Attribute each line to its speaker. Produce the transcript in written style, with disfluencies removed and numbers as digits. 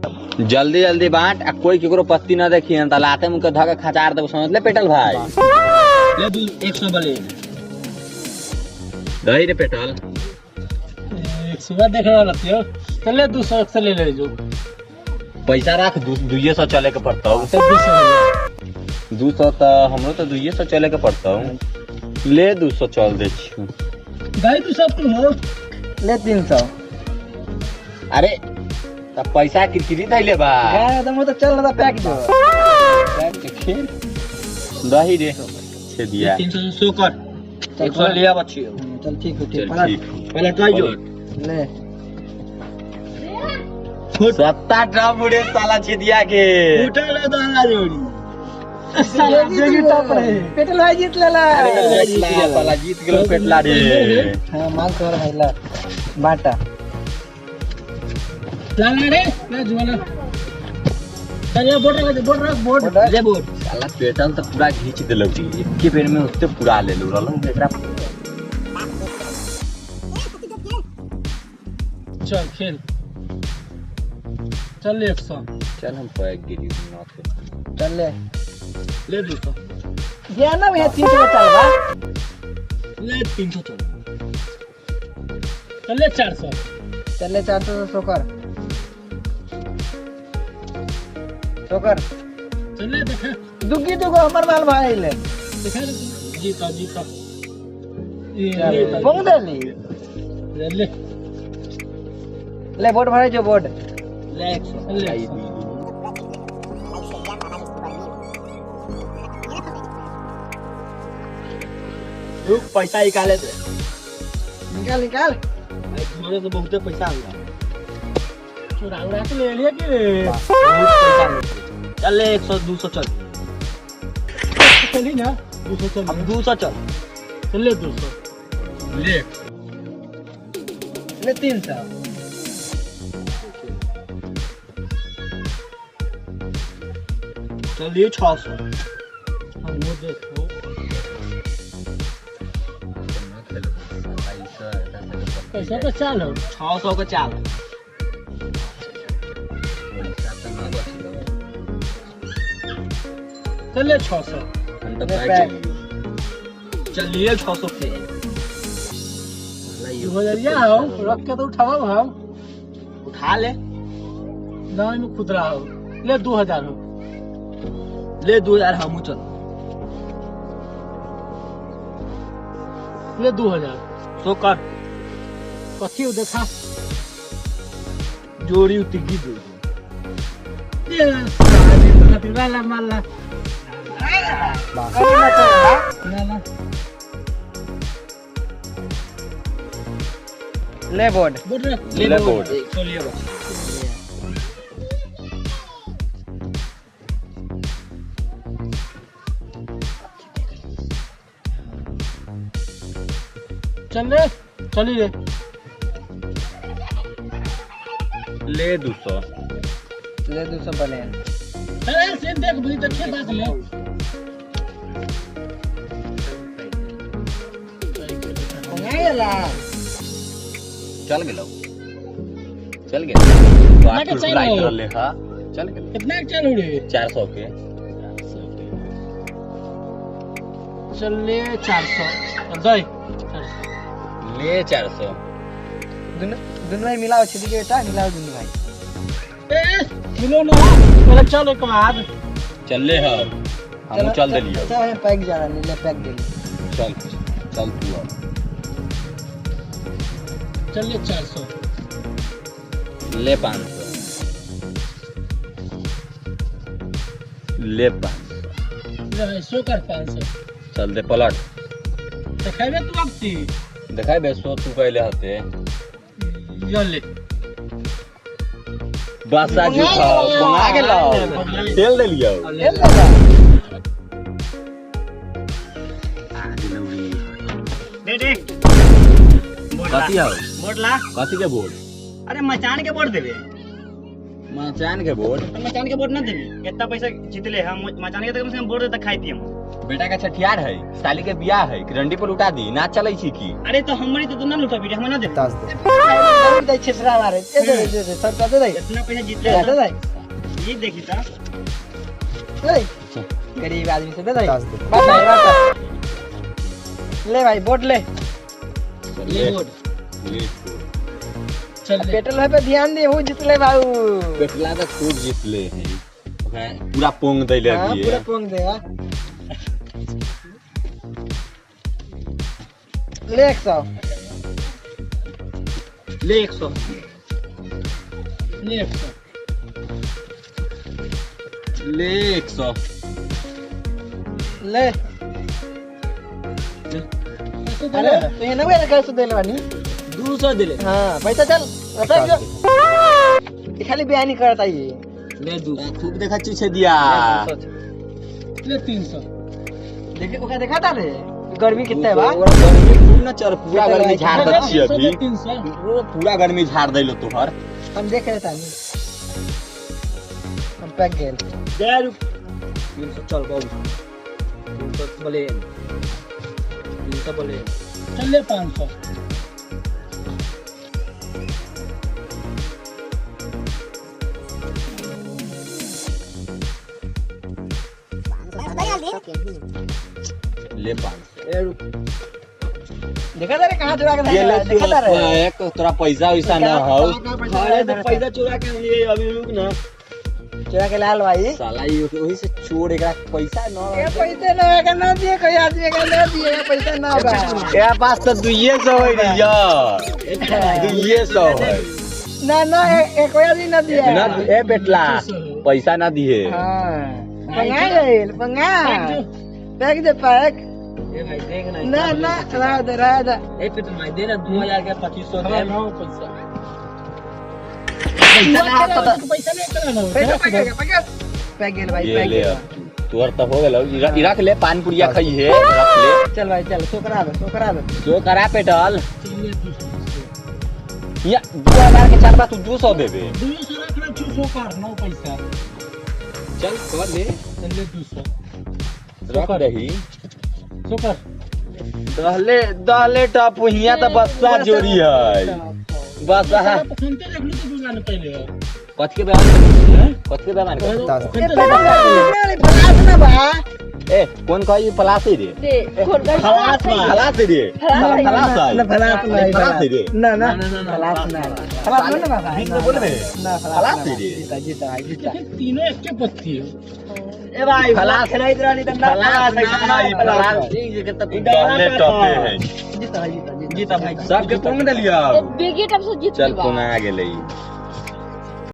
Speaker 1: जल्दी जल्दी बांट आ कोई केकरो पत्ती न देखी त लाते मुके धके खचार देबो समझ ले पेटल भाई
Speaker 2: ले दू 100 वाले
Speaker 1: दही रे पेटल
Speaker 2: 100 देख रहा रहतियो चले 200 से ले जो
Speaker 1: पैसा रख 200 चले के पड़ता 200 त हमरो त 200 चले के पड़ता ले 200 चल दे छी
Speaker 2: भाई तू सब तू हो
Speaker 3: ले 300
Speaker 1: अरे त पैसा किरकिरी धइले बा
Speaker 3: यार तुम तो चल रहा पैक दो
Speaker 1: पैक के खेल दही रे से दिया
Speaker 2: 300 कर 100 लिया बच्ची
Speaker 3: चल ठीक है
Speaker 1: चल
Speaker 3: ठीक
Speaker 1: ठीक
Speaker 2: पहले ट्राई जो
Speaker 3: ले
Speaker 1: सत्ता ड्राम बुढ़े साला छिदिया के
Speaker 2: उठा ले दाना जोड़ी
Speaker 3: पेटल भाई जीत लेला
Speaker 1: साला जीत गेलो पेटला रे
Speaker 3: हां माल तोर भाई ला बाटा
Speaker 2: लाना रे ले जुवाला चल बोर्ड ले बोर्ड
Speaker 1: साला पेटल तो पूरा घींच देलौ जी एक बेर में उससे पूरा ले लो रहलो एकरा
Speaker 2: चल खेल चल 100
Speaker 1: चल हम पैक गिरी ना
Speaker 3: चल
Speaker 2: ले 200
Speaker 3: ये ना भैया 300 चल बा
Speaker 2: ले 300 चल चल ले 400
Speaker 3: चल ले 400 सोकर
Speaker 2: चल ले देखा
Speaker 3: दुगी दुगो हमर माल भाई ले
Speaker 2: देखा जीता
Speaker 3: चल
Speaker 2: ये
Speaker 3: पंग देली
Speaker 2: ले
Speaker 3: ले बोर्ड भरे जो बोर्ड
Speaker 2: ले 100 ले रुक पैसा निकाले थे
Speaker 3: निकाल
Speaker 2: तुम्हारे तो बहुत पैसा आ गया चुरा के ले लिया कि
Speaker 1: बहुत पैसा ले
Speaker 2: चल ले 100 200 चल चली ना 200 चल
Speaker 1: अब 200 चल
Speaker 2: चल ले 200
Speaker 3: ले 300
Speaker 2: चल ये 600 हम वो देखो पैसा का चाल हो 600 का चाल चल ले 600
Speaker 1: हम तो पैक
Speaker 2: चल लिए 600 के 2000 हो रख के तो उठाओ हम उठा ले गाँव में खुदरा हो ले 2000 हो ले 2000 हम चल ले 2000 सो कर कथी हो देखा जोड़ी उतिगी दे ये खातिर वाला माला ना
Speaker 3: ले बोर्ड
Speaker 1: ले बोर्ड
Speaker 2: चलिए बस चलिए
Speaker 1: ले 200
Speaker 3: ले 200 बने
Speaker 2: अरे से देख भाई देखिए बात ले
Speaker 3: पंगायला
Speaker 1: चल गेलो
Speaker 2: कितना का चाहिए?
Speaker 1: ले हां चल गेलो
Speaker 2: कितना चल रे
Speaker 1: 400 के
Speaker 2: चल ले 400 दई 400
Speaker 1: ले 400
Speaker 3: दोनों भाई मिलाओ छिदी के बेटा मिलाओ दोनों भाई
Speaker 2: ए मिलो ना पहले चल एक बाद
Speaker 1: चल ले हम चल देलियो
Speaker 3: चल पैक जा रहा ले पैक दे
Speaker 1: चल तू अब
Speaker 2: चल ले 400
Speaker 1: ले 500 ले 500
Speaker 2: ले 100 कर 500
Speaker 1: चल दे पलट
Speaker 2: देखाबे तू अब ती
Speaker 1: देखाई बेसो तू कहले हते
Speaker 2: ये ले
Speaker 1: बसा जो बंगा गेलो तेल देलियो
Speaker 3: ले ले
Speaker 2: दे
Speaker 1: कथी हो
Speaker 2: बोर्ड ला
Speaker 1: कथी के बोल
Speaker 2: अरे मचान के बोर्ड देबे
Speaker 1: मचान के बोर्ड
Speaker 2: मचान के वोट ना देबी इतना पैसा जीतले हम मचान के तो कम से कम वोट देता खाई दिए
Speaker 1: बेटा का छठियार है, साली के बियाह है, कि रंडी पर उठा दी, नाच चलै छी की?
Speaker 2: अरे तो हमारी तो ना लूटा बीड़ी हम ना दे
Speaker 3: ताज दे दे छिसरा मारे दे सब दे दे
Speaker 2: इतना पैसा जीतले
Speaker 3: दे दे
Speaker 2: ये देखी ता
Speaker 3: दे गरीब आदमी से दे दे बस भाई बस ले भाई वोट ले
Speaker 2: ले वोट
Speaker 1: ले
Speaker 2: चल
Speaker 3: पेट्रोल पे ध्यान दे, वो जितले बाबू
Speaker 1: पेटला तो खूब जीतले हैं, पूरा पोंग दैले
Speaker 3: हां
Speaker 1: अभी
Speaker 3: पूरा पोंग दे हां ले 100
Speaker 2: ले 100 ले 100
Speaker 1: ले 100
Speaker 3: ले अरे तो ये 90 का से देले बानी
Speaker 2: 200 दिले
Speaker 3: हां पैसा चल रख जो ये खाली बयान ही करता ये
Speaker 2: ले 200
Speaker 1: खूब देखा चीछे दिया
Speaker 2: ले 300
Speaker 3: देखे ओका देखा था रे गर्मी कितना है बा
Speaker 1: गर्मी खूब ना चल, पूरा गर्मी झाड़ दची अभी
Speaker 2: 300
Speaker 1: पूरा गर्मी झाड़ दैलो तोहर।
Speaker 3: हम देख रहे थे हम पैक गेल
Speaker 2: 300 चल बाबू 300 बोले 300 बोले चल ले 500
Speaker 1: ले 500
Speaker 3: देखा था रे कहां चुरा के
Speaker 1: ये ले
Speaker 3: देखा था रे
Speaker 1: एक तोरा पैसा वैसा ना हो,
Speaker 2: अरे तो पैसा चुरा के लिए अभी रुक ना
Speaker 3: चुरा के लाल भाई
Speaker 1: साला ये वही से चोर एकरा पैसा ना
Speaker 3: ये पैसे ना है ना दिए कोई आदमी का ना दिए पैसा ना बा
Speaker 1: ए पास तो 200 होई रे यार, 200 है
Speaker 3: ना ना एक कोई आदमी ना दिए
Speaker 1: ना। ए बेटला पैसा ना दिए
Speaker 3: हां पंगा गइल पंगा पैक दे पैक
Speaker 2: ए भाई देख
Speaker 3: ना ना रहा दे
Speaker 2: ए पे तो मैं दे ना 2000 का 2500 दे ना पैसा पैसा नहीं करना
Speaker 3: पैक गेल भाई
Speaker 1: ये
Speaker 3: पैक
Speaker 1: ले
Speaker 3: गेल
Speaker 1: अब तोहर तो हो गेल, रख ले पान पुड़िया खाई है, रख ले
Speaker 3: चल भाई चल सो करा दे
Speaker 1: जो करा पेटल या 2000 के चार बार तू 200 देबे
Speaker 2: 200 रखना 200 कर ना पैसा
Speaker 1: चल कर ले,
Speaker 2: चल ले 200
Speaker 1: रख दही
Speaker 2: सो कर
Speaker 1: दहले टप हिया तो बस्सा जोरी है बस हा
Speaker 2: सुनते देख लो तो दुकान पहले
Speaker 1: कथ के बेमान कथ के बेमान
Speaker 3: फलास ना बा
Speaker 1: ए कौन कही पलासी रे
Speaker 3: फलास
Speaker 1: पलासी रे पलास
Speaker 3: ना फलास ना
Speaker 1: पलासी रे
Speaker 3: ना ना फलास ना फलास ना बाबा
Speaker 1: ठीक बोल बे
Speaker 3: ना
Speaker 1: पलासी रे
Speaker 3: जीता
Speaker 2: तीनों एक के पत्ती
Speaker 3: ए भाई
Speaker 1: फलास
Speaker 3: खरीद रही तो ना
Speaker 1: पलास ठीक है तब दहले टपे है
Speaker 3: जीता
Speaker 2: जीता भाई
Speaker 1: सबके पोंग दलिया
Speaker 4: बेगी टप से जीत
Speaker 1: चल कोना आ गेलै।